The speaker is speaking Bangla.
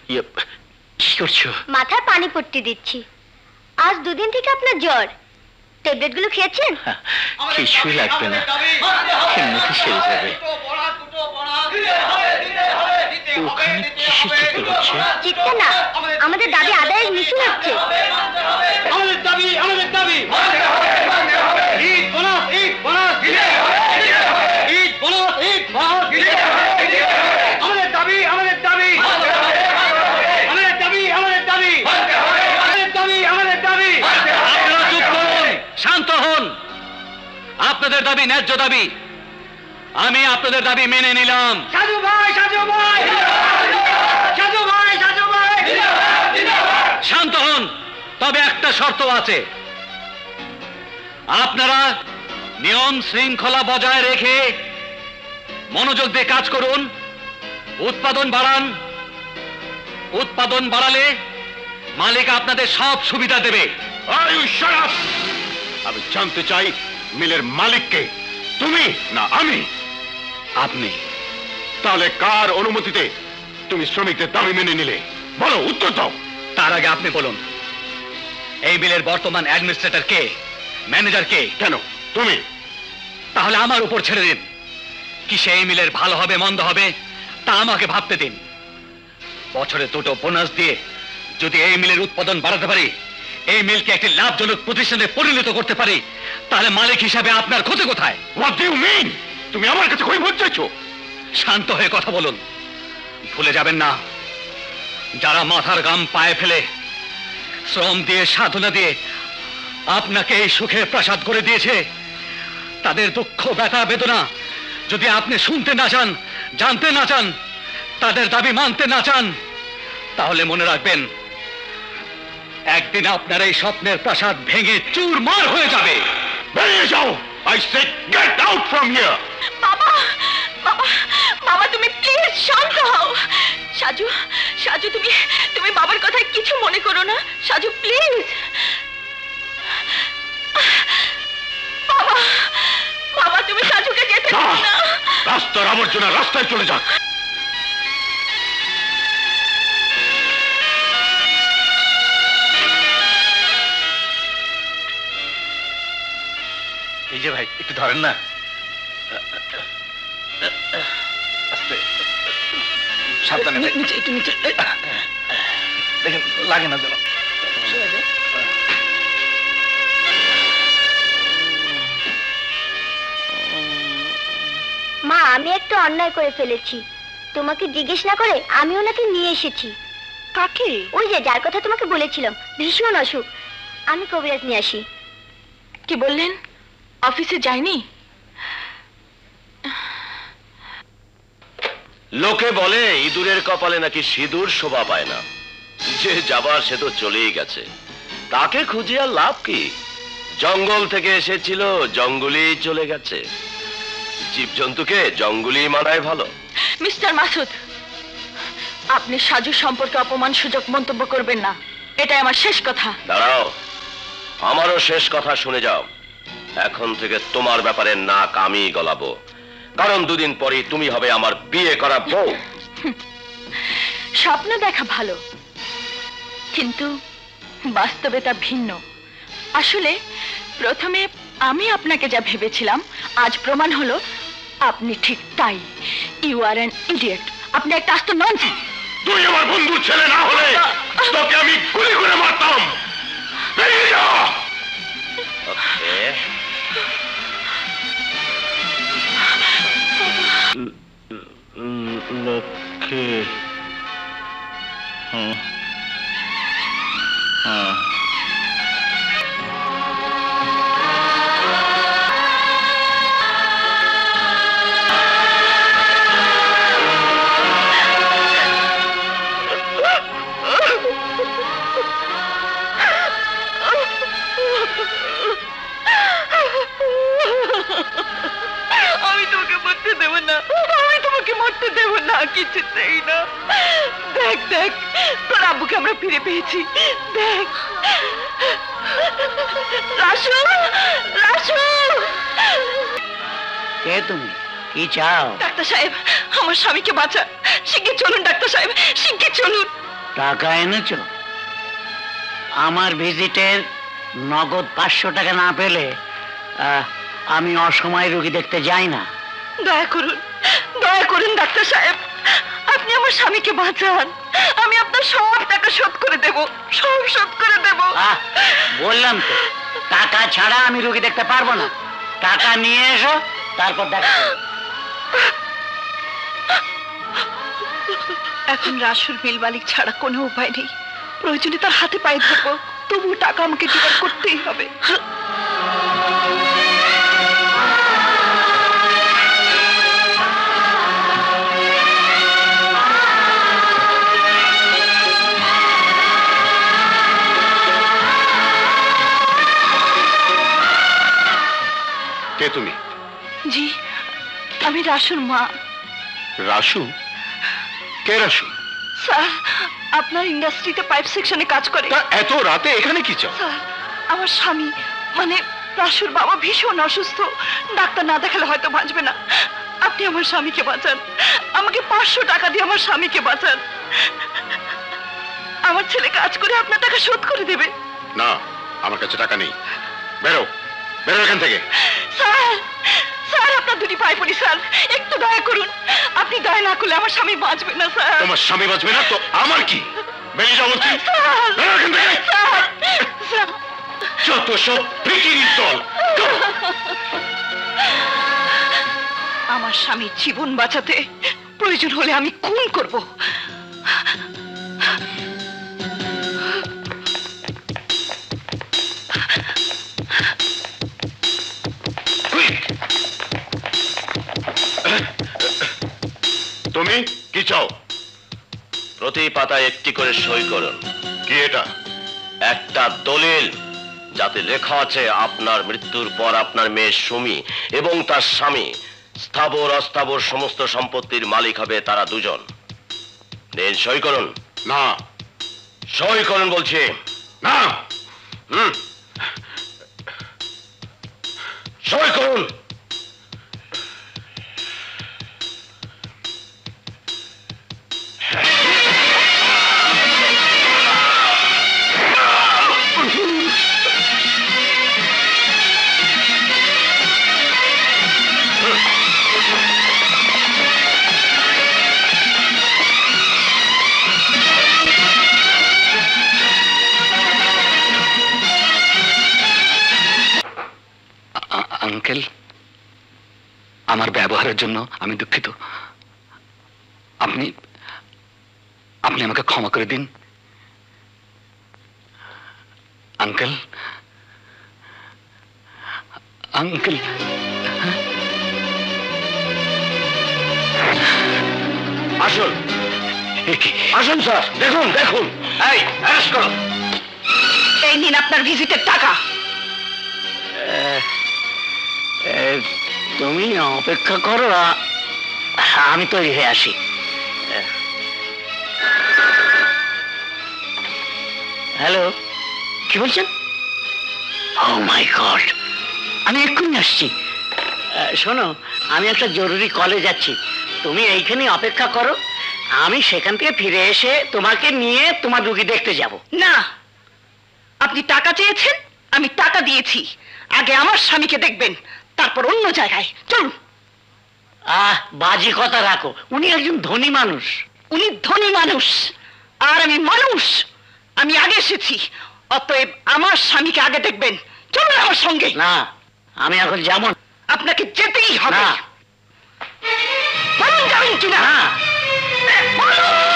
কি করছো? মাথায় পানি পট্টি দিচ্ছি। আজ দুদিন থেকে আপনার জ্বর, ট্যাবলেটগুলো খেয়েছেন? কিছুই লাগবে না, এমনিতে সেরে যাবে। ওখানে কিসের চিৎকার হচ্ছে? চিৎকার না, আমাদের দাবি আদায়ের মিছিল হচ্ছে। আমাদের দাবি, আমাদের দাবি, Eid bonus, Eid bonus, Eid bonus, Eid bonus, আমাদের দাবি, আমাদের দাবি, আমাদের দাবি, আমাদের দাবি, আমাদের দাবি, আমাদের দাবি। আপনারা চুপ করুন, শান্ত হন। আপনাদের দাবি ন্যায্য দাবি, আমি আপনাদের দাবি মেনে নিলাম। সাজু ভাই, সাজু ভাই, সাজু ভাই, সাজু ভাই, শান্ত হন, তবে একটা শর্ত আছে। আপনারা নিয়ম শৃঙ্খলা বজায় রেখে মনোযোগ দিয়ে কাজ করুন, উৎপাদন বাড়ান। উৎপাদন বাড়ালে মালিক আপনাদের সব সুবিধা দেবে। আমি জানতে চাই মিলের মালিককে, তুমি না আমি? আপনি। তাহলে কার অনুমতিতে তুমি শ্রমিকদের দাবি মেনে নিলে? বলো, উত্তর দাও। তার আগে আপনি বলুন, এই মিলের বর্তমান অ্যাডমিনিস্ট্রেটর কে, ম্যানেজার কে? কেন তুমি? তাহলে আমার উপর ছেড়ে দিন। কি সেই মিলের ভালো হবে মন্দ হবে তা আমাকে ভাবতে দিন। বছরে দুটো বোনাস দিয়ে যদি এই মিলের উৎপাদন বাড়াতে পারি, এই মিলকে একটি লাভজনক প্রতিষ্ঠানে পরিণত করতে পারি, তাহলে মালিক হিসাবে আপনার ক্ষতি কোথায়? What do you mean? তুমি আমার কাছে কই ভোট চাইছো? শান্ত হয়ে কথা বলুন। ভুলে যাবেন না, যারা মাথার ঘাম পায়ে ফেলে শ্রম দিয়ে সাধনা দিয়ে আপনাকে এই সুখের প্রাসাদ করে দিয়েছে, তাদের দুঃখ ব্যথা বেদনা যদি আপনি শুনতে না চান, জানতে না চান, তাদের দাবি মানতে না চান, তাহলে মনে রাখবেন একদিন আপনার এই স্বপ্নের প্রাসাদ ভেঙে চুরমার হয়ে যাবে। বেরিয়ে যাও! I say get out from here! বাবা, বাবা, বাবা, তুমি প্লিজ শান্ত হও। সাজু, সাজু, তুমি বাবার কথায় কিছু মনে করো না। সাজু, প্লিজ। বাবা, বাবা, তুমি সাজুকে যেতে দাও না। রাস্তার আবর্জনা রাস্তায় চলে যাক। এই যে ভাই, একটু ধরেন না। আস্তে, সাবধানে ভাই। নিচে, একটু নিচে। দেখেন লাগে না যেন। মা, আমি একটা অন্যায় করে ফেলেছি। তোমাকে জিজ্ঞেস না করে আমি ওনাকে নিয়ে এসেছি। কাকে? ওই যে যার কথা তোমাকে বলেছিলাম, ভীষণ অসুখ। আমি কবিরাজ নিয়ে আসি। কি বললেন? অফিসে যায়নি? লোকে বলে ইঁদুরের কপালে নাকি সিঁদুর শোভা পায় না। যে যাবার সে তো চলেই গেছে, তাকে খুঁজে আর লাভ কি? জঙ্গল থেকে এসেছিল, জঙ্গলেই চলে গেছে। জীবজন্তুকে জঙ্গলই মানায় ভালো। মিস্টার মাসুদ, আপনি সাজু সম্পর্কে অপমান সূচক মন্তব্য করবেন না। এটাই আমার শেষ কথা। দাঁড়াও, আমারও শেষ কথা শুনে যাও। এখন থেকে তোমার ব্যাপারে নাক আমি গলাবো, কারণ দুদিন পরে তুমি হবে আমার বিয়ে করা বউ। স্বপ্ন দেখা ভালো, কিন্তু বাস্তবে তা ভিন্ন। আসলে প্রথমে আমি আপনাকে যা ভেবেছিলাম, আজ প্রমাণ হলো আপনি ঠিক তাই। You are an idiot. আপনি একটা আস্ত ননসেন্স। তুই আমার বন্ধুর ছেলে না হলে তোকে আমি গুলি করে মারতাম। বেরিয়ে যা। ওকে, লক্ষ্মী। হ্যাঁ, হ্যাঁ। আমি তোমাকে মরতে দেব না, আমি তোমাকে মরতে দেব না, কিছুতেই না। দেখ দেখ, তোর আব্বুকে আমরা ফিরে পেয়েছি। দেখ রাসু, রাসু। কে তুমি? কি চাও? ডাক্তার সাহেব, আমার স্বামীকে বাঁচান। শিগগির চলুন ডাক্তার সাহেব, শিগগির চলুন। টাকা এনেছো? আমার ভিজিটের নগদ 500 টাকা না পেলে আমি অসময়ে রোগী দেখতে যাই না। দয়া করুন ডাক্তার সাহেব, আপনি আমার স্বামীকে বাঁচান। আমি আপনার সব টাকা শোধ করে দেব, সব শোধ করে দেব। বললাম তো, টাকা ছাড়া আমি রোগী দেখতে পারবো না। টাকা নিয়ে এসো, তারপর দেখা। এখন রাসুল মিল মালিক ছাড়া কোনো উপায় নেই। প্রয়োজনে তার হাতে পায়ে ধরবো, তবু টাকা আমাকে জোগাড় করতেই হবে। কে তুমি? জি, আমি রাসুর মা। রাসু? কে রাসু? স্যার, আপনার ইন্ডাস্ট্রিতে পাইপ সেকশনে কাজ করে। তা এত রাতে এখানে কি চাও? স্যার, আমার স্বামী মানে রাসুর বাবা ভীষণ অসুস্থ, ডাক্তার না দেখালে হয়তো বাঁচবে না। আপনি আমার স্বামীকে বাঁচান, আমাকে 500 টাকা দিয়ে আমার স্বামীকে বাঁচান। আমার ছেলে কাজ করে আপনার টাকা শোধ করে দেবে। না, আমার কাছে টাকা নেই। বেরো, বেরো এখান থেকে। স্যার, স্যার আপনার দুটি পায়ে পড়ি স্যার, একটু দয়া করুন। আপনি দয়া না করলে আমার স্বামী বাঁচবে না স্যার। তোমার স্বামী বাঁচবে না তো আমার কি? বেরিয়ে যাও বলছি। স্যার, বেরো এখান থেকে। Sir, sir. যত সব ফিকিরির দল। আমার স্বামীর জীবন বাঁচাতে প্রয়োজন হলে আমি খুন করব। তুমি কি চাও? প্রতি পাতায় একটি করে সই করুন। কি এটা? একটা দলিল, যাতে লেখা আছে আপনার মৃত্যুর পর আপনার মেয়ে সুমি এবং তার স্বামী স্থাবর অস্থাবর সমস্ত সম্পত্তির মালিক হবে তারা দুজন। নিন, সই করুন। না। সই করুন বলছি। না। সই করুন। আঙ্কেল, আমার ব্যবহারের জন্য আমি দুঃখিত। আপনি আপনি আমাকে ক্ষমা করে দিন আঙ্কেল। আঙ্কেল, আসুন, আসুন স্যার, দেখুন দেখুন। এই, অ্যারেস্ট করো। এই নিন আপনার ভিজিটের টাকা। তুমি অপেক্ষা করো, আমি তৈরি হয়ে আসি। হ্যালো, কি বলছেন? ও মাই গড, আমি এক্ষুনি আসছি। শোনো, আমি একটা জরুরি কলে যাচ্ছি, তুমি এইখানে অপেক্ষা করো। আমি সেখান থেকে ফিরে এসে তোমাকে নিয়ে তোমার রুগী দেখতে যাব। না, আপনি টাকা চেয়েছেন, আমি টাকা দিয়েছি। আগে আমার স্বামীকে দেখবেন, তারপর অন্য জায়গায় চলুন। বাজি কথা রাখো, উনি একজন ধনী মানুষ। উনি ধনী মানুষ আর আমি মানুষ। আমি আগে এসেছি, অতএব আমার স্বামীকে আগে দেখবেন। চলুন আমার সঙ্গে। না, আমি এখন যেমন আপনাকে যেতেই হবে। না। বলুন যাবেন কিনা? না। বলুন।